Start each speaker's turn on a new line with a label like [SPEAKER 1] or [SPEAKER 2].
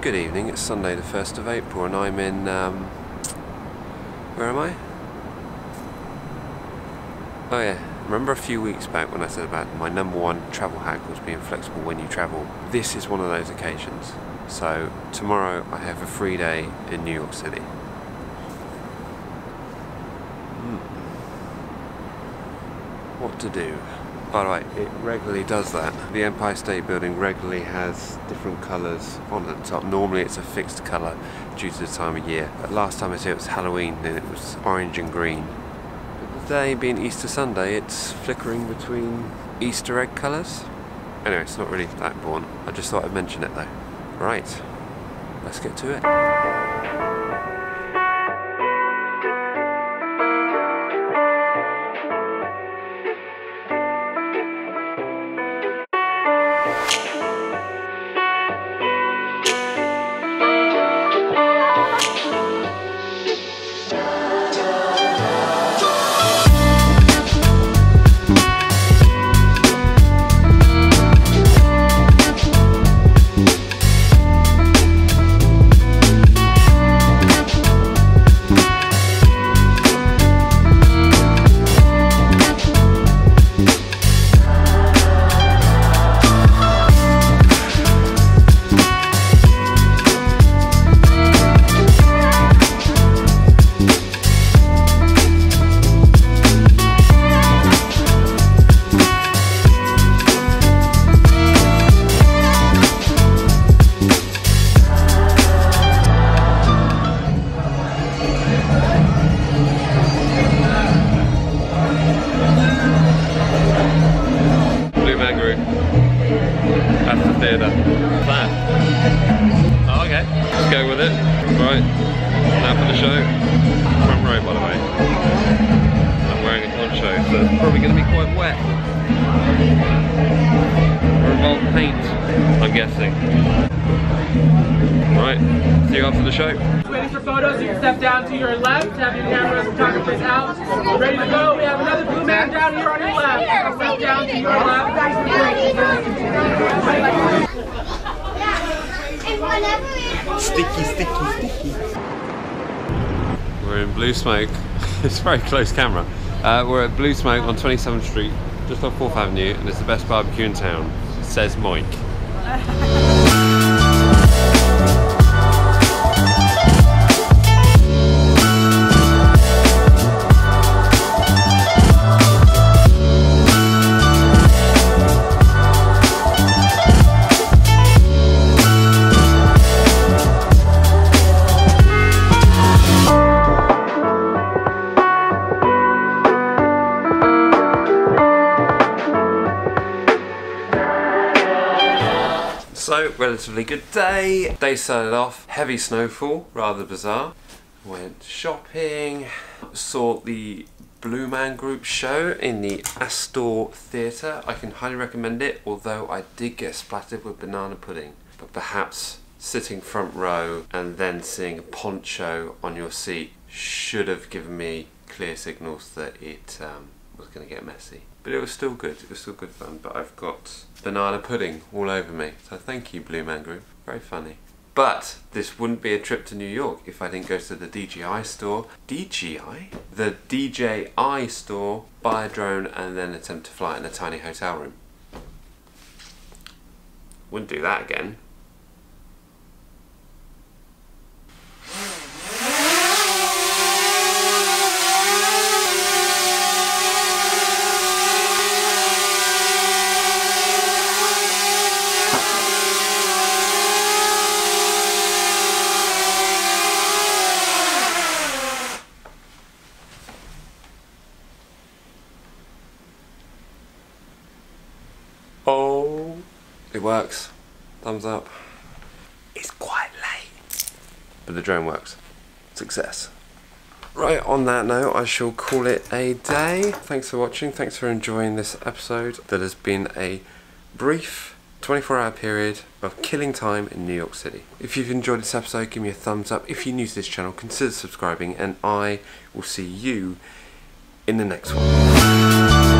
[SPEAKER 1] Good evening, it's Sunday the 1st of April and I'm in, where am I? Oh yeah, remember a few weeks back when I said about my #1 travel hack was being flexible when you travel? This is one of those occasions. So tomorrow I have a free day in New York City. What to do? By the way, it regularly does that. The Empire State Building regularly has different colours on the top. Normally it's a fixed colour due to the time of year. But last time I saw it was Halloween and it was orange and green. But today being Easter Sunday, it's flickering between Easter egg colours. Anyway, it's not really that important. I just thought I'd mention it though. Right, let's get to it. That's the theatre. Plan. Oh, okay. Let's go with it. Right. Now for the show. Front row, by the way. I'm wearing a poncho, so it's probably going to be quite wet. Revolve paint, I'm guessing. Right. See you after the show.
[SPEAKER 2] Waiting for photos, you can step down to your left, have your cameras, photographers out. Ready to go. We have another blue man down here on your left. Step down to your left.
[SPEAKER 1] Sticky. We're in Blue Smoke. It's a very close camera. We're at Blue Smoke on 27th Street, just off 4th Avenue, and it's the best barbecue in town, says Mike. So, relatively good day. Day started off, heavy snowfall, rather bizarre. Went shopping, saw the Blue Man Group show in the Astor Theatre. I can highly recommend it, although I did get splattered with banana pudding. But perhaps sitting front row and then seeing a poncho on your seat should have given me clear signals that it was going to get messy. But it was still good, it was still good fun. But I've got banana pudding all over me, so thank you Blue Man Group, very funny. But this wouldn't be a trip to New York if I didn't go to the DJI store. DJI? The DJI store, buy a drone and then attempt to fly it in a tiny hotel room. Wouldn't do that again. Oh, it works. Thumbs up. It's quite late, but the drone works. Success. Right, on that note, I shall call it a day. Thanks for watching. Thanks for enjoying this episode. That has been a brief 24-hour period of killing time in New York City. If you've enjoyed this episode, give me a thumbs up. If you're new to this channel, consider subscribing, and I will see you in the next one.